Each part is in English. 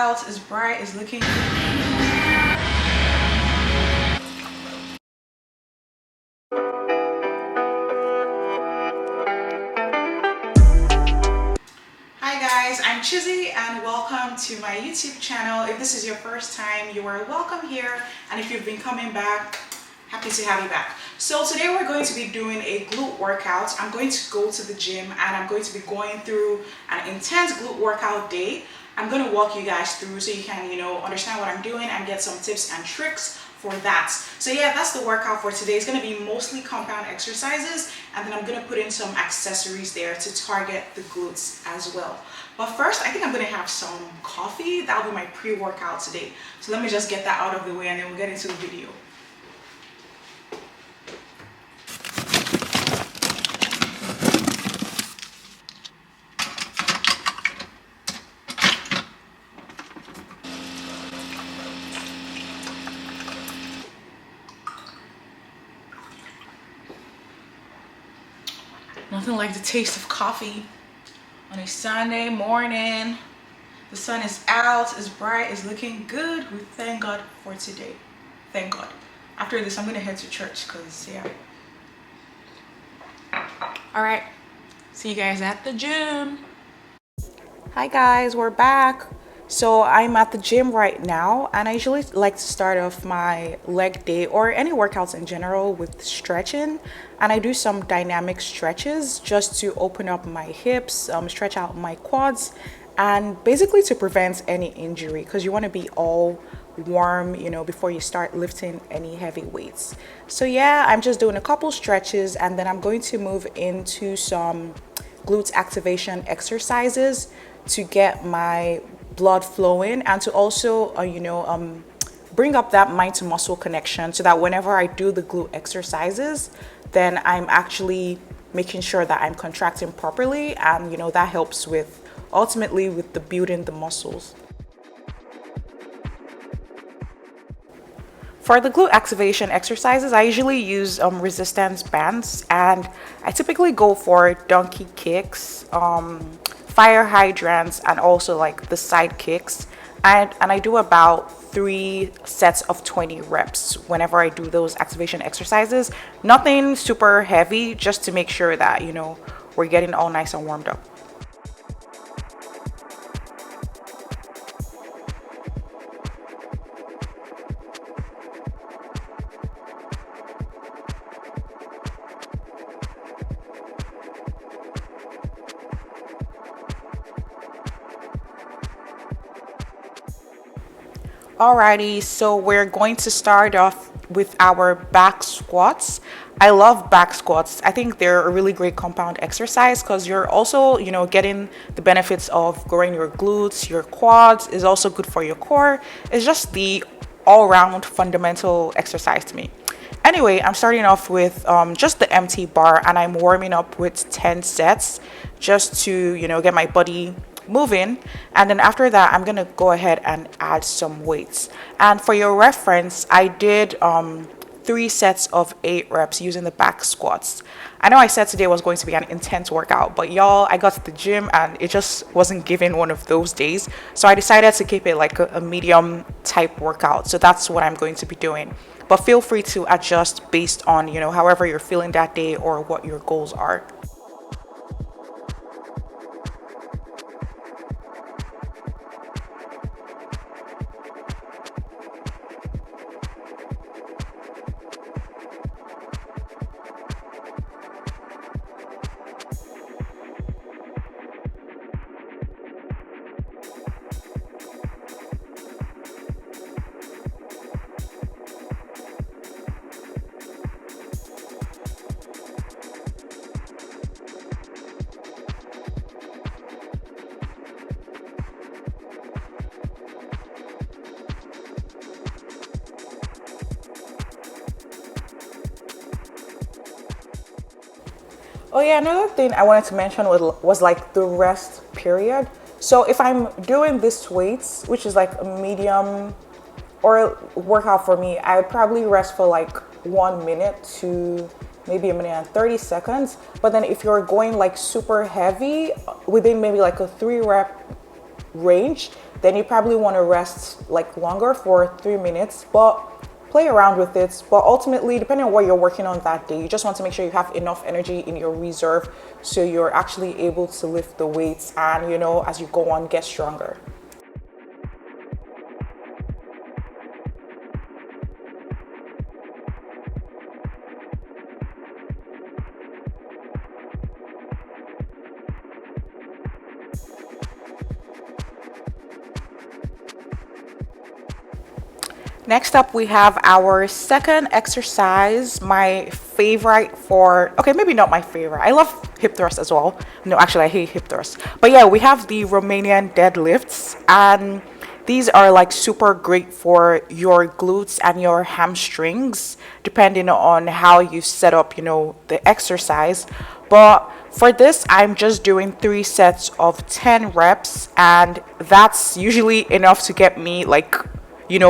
out, it's bright, it's looking Hi guys, I'm Chizzy and welcome to my YouTube channel. If this is your first time, you are welcome here, and if you've been coming back, happy to have you back. So today we're going to be doing a glute workout. I'm going to go to the gym and I'm going to be going through an intense glute workout day. I'm going to walk you guys through so you can, understand what I'm doing and get some tips and tricks for that. So yeah, that's the workout for today. It's going to be mostly compound exercises, and then I'm going to put in some accessories there to target the glutes as well. But first, I think I'm going to have some coffee. That'll be my pre-workout today. So let me just get that out of the way and then we'll get into the video. Nothing like the taste of coffee on a Sunday morning. The sun is out, it's bright, it's looking good. We thank God for today. Thank God. After this, I'm gonna head to church because, yeah. All right, see you guys at the gym. Hi guys, we're back. So I'm at the gym right now, and I usually like to start off my leg day or any workouts in general with stretching, and I do some dynamic stretches just to open up my hips, stretch out my quads, and basically to prevent any injury, because you want to be all warm, before you start lifting any heavy weights. So yeah, I'm just doing a couple stretches, and then I'm going to move into some glutes activation exercises to get my blood flowing and to also bring up that mind to muscle connection, so that whenever I do the glute exercises, then I'm actually making sure that I'm contracting properly, and that helps with ultimately with the building the muscles. For the glute activation exercises, I usually use resistance bands, and I typically go for donkey kicks, fire hydrants, and also like the side kicks, and I do about 3 sets of 20 reps whenever I do those activation exercises. Nothing super heavy, just to make sure that we're getting all nice and warmed up. Alrighty, so we're going to start off with our back squats. I love back squats. I think they're a really great compound exercise because you're also, getting the benefits of growing your glutes, your quads is also good for your core. It's just the all-round fundamental exercise to me. Anyway, I'm starting off with just the empty bar, and I'm warming up with 10 sets just to, get my body moving, and then after that I'm gonna go ahead and add some weights. And for your reference, I did 3 sets of 8 reps using the back squats. I know I said today was going to be an intense workout, but y'all, I got to the gym and it just wasn't given one of those days, so I decided to keep it like a medium type workout. So that's what I'm going to be doing, but feel free to adjust based on however you're feeling that day or what your goals are. Oh yeah, another thing I wanted to mention was like the rest period. So if I'm doing this weights, which is like a medium or workout for me, I would probably rest for like 1 minute to maybe a minute and 30 seconds. But then if you're going like super heavy within maybe like a 3 rep range, then you probably want to rest like longer for 3 minutes, but play around with it. But ultimately, depending on what you're working on that day, you just want to make sure you have enough energy in your reserve so you're actually able to lift the weights and, as you go on, get stronger. Next up, we have our second exercise, my favorite for, okay, maybe not my favorite. I love hip thrusts as well. No, actually, I hate hip thrusts. But yeah, we have the Romanian deadlifts, and these are like super great for your glutes and your hamstrings, depending on how you set up, the exercise. But for this, I'm just doing 3 sets of 10 reps, and that's usually enough to get me like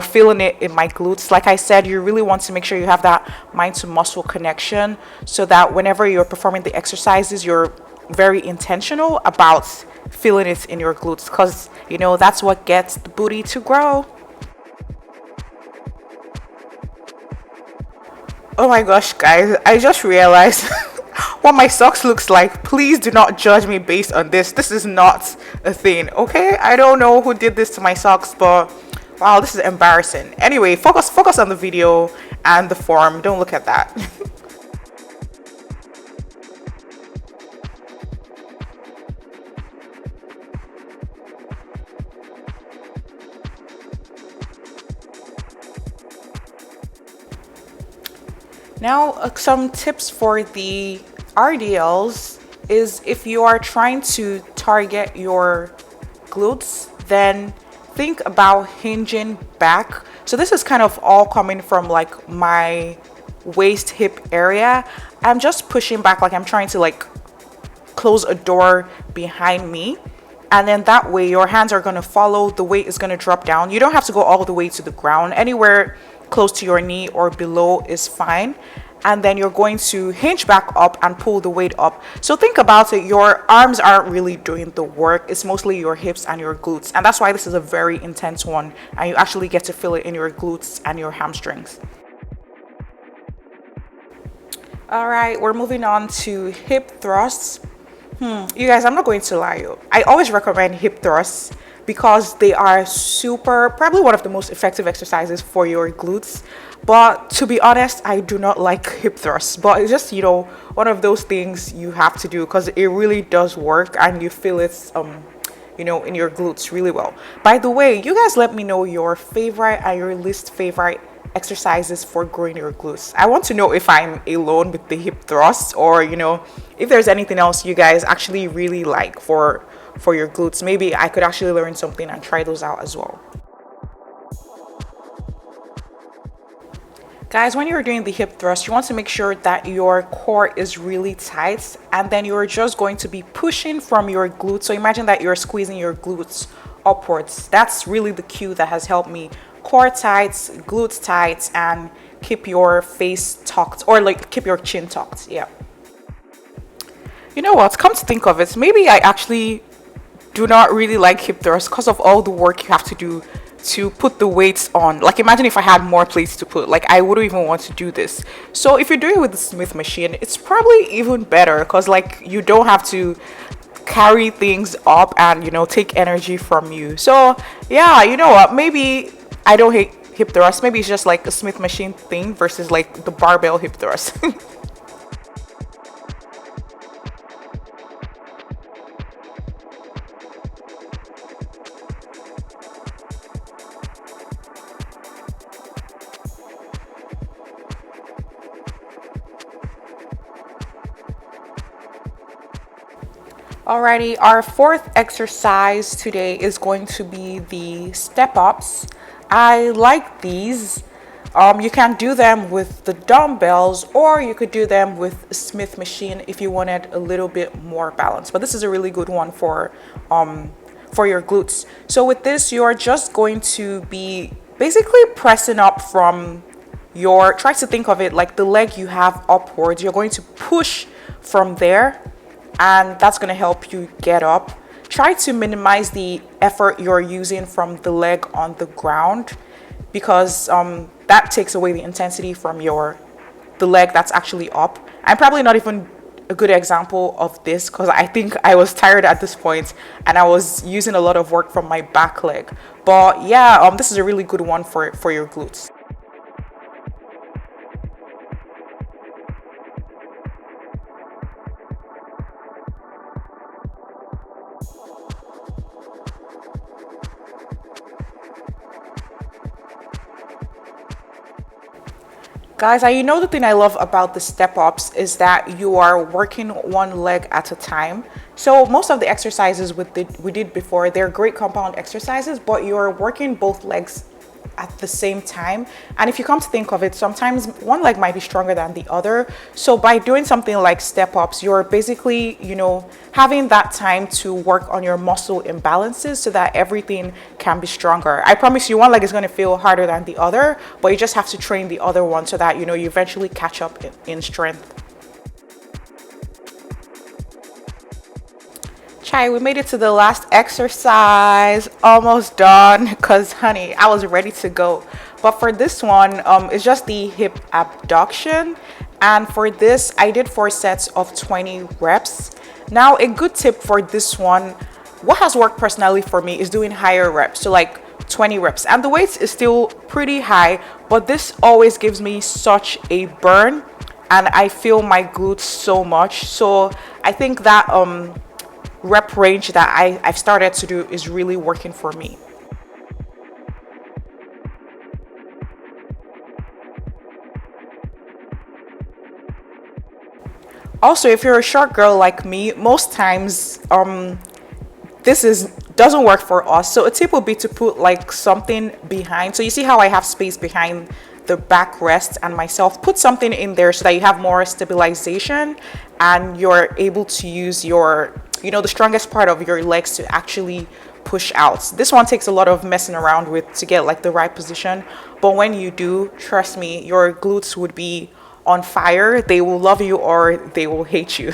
feeling it in my glutes. Like I said, you really want to make sure you have that mind to muscle connection so that whenever you're performing the exercises, you're very intentional about feeling it in your glutes because, that's what gets the booty to grow. Oh my gosh, guys, I just realized what my socks looks like. Please do not judge me based on this. This is not a thing, okay? I don't know who did this to my socks, but wow, this is embarrassing. Anyway, focus on the video and the form. Don't look at that. Now, some tips for the RDLs is if you are trying to target your glutes, then think about hinging back. So this is kind of all coming from like my waist hip area. I'm just pushing back like I'm trying to like close a door behind me. And then that way your hands are going to follow, the weight is going to drop down. You don't have to go all the way to the ground. Anywhere close to your knee or below is fine. And then you're going to hinge back up and pull the weight up. So think about it, your arms aren't really doing the work. It's mostly your hips and your glutes. And that's why this is a very intense one. And you actually get to feel it in your glutes and your hamstrings. All right, we're moving on to hip thrusts. You guys, I'm not going to lie. I always recommend hip thrusts because they are probably one of the most effective exercises for your glutes. But to be honest, I do not like hip thrusts. But it's just, one of those things you have to do because it really does work and you feel it, in your glutes really well. By the way, you guys let me know your favorite and your least favorite exercises for growing your glutes. I want to know if I'm alone with the hip thrusts or, if there's anything else you guys actually really like for your glutes. Maybe I could actually learn something and try those out as well. Guys, when you're doing the hip thrust, you want to make sure that your core is really tight and then you're just going to be pushing from your glutes. So imagine that you're squeezing your glutes upwards. That's really the cue that has helped me. Core tight, glutes tight, and keep your face tucked or like keep your chin tucked. Yeah. You know what? Come to think of it, maybe I actually do not really like hip thrusts because of all the work you have to do to put the weights on. Like imagine if I had more plates to put, like I wouldn't even want to do this. So if you're doing it with the Smith machine, it's probably even better because like you don't have to carry things up and take energy from you. So yeah, you know what, maybe I don't hate hip thrust. Maybe it's just like a Smith machine thing versus like the barbell hip thrust. Alrighty, our fourth exercise today is going to be the step ups. I like these. You can do them with the dumbbells or you could do them with a Smith machine if you wanted a little bit more balance. But this is a really good one for your glutes. So with this, you're just going to be basically pressing up from try to think of it like the leg you have upwards. You're going to push from there and that's going to help you get up. try to minimize the effort you're using from the leg on the ground, because that takes away the intensity from the leg that's actually up. I'm probably not even a good example of this because I think I was tired at this point and I was using a lot of work from my back leg. But yeah, this is a really good one for your glutes. Guys, you know the thing I love about the step ups is that you are working one leg at a time. So most of the exercises we did before, they're great compound exercises, but you're working both legs at the same time. And if you come to think of it, sometimes one leg might be stronger than the other. So by doing something like step ups, you're basically, having that time to work on your muscle imbalances so that everything can be stronger. I promise you, one leg is going to feel harder than the other, but you just have to train the other one so that, you eventually catch up in strength. Chai, we made it to the last exercise, almost done, because honey, I was ready to go. But for this one, it's just the hip abduction. And for this, I did 4 sets of 20 reps. Now, a good tip for this one, what has worked personally for me is doing higher reps. So like 20 reps. And the weight is still pretty high, but this always gives me such a burn. And I feel my glutes so much. So I think that rep range that I've started to do is really working for me. Also, if you're a short girl like me, most times this doesn't work for us. So a tip would be to put like something behind. So you see how I have space behind the backrest and myself, put something in there so that you have more stabilization and you're able to use the strongest part of your legs to actually push out. This one takes a lot of messing around with to get like the right position, but when you do, trust me, your glutes would be on fire. They will love you or they will hate you.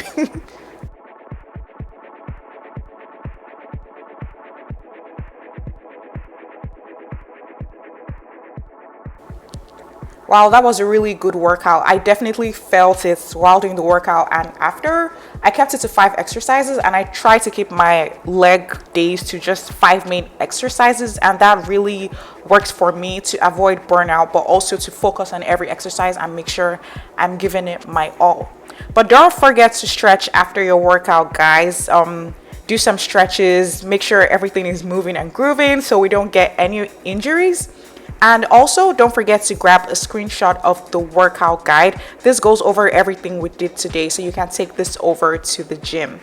Wow, that was a really good workout. I definitely felt it while doing the workout and after. I kept it to 5 exercises and I tried to keep my leg days to just 5 main exercises, and that really works for me to avoid burnout, but also to focus on every exercise and make sure I'm giving it my all. But don't forget to stretch after your workout, guys. Do some stretches, make sure everything is moving and grooving so we don't get any injuries. And also don't forget to grab a screenshot of the workout guide. This goes over everything we did today, so you can take this over to the gym.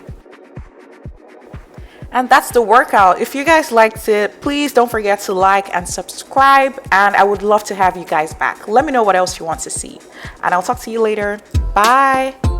And that's the workout. If you guys liked it, please don't forget to like and subscribe, and I would love to have you guys back. Let me know what else you want to see, and I'll talk to you later. Bye.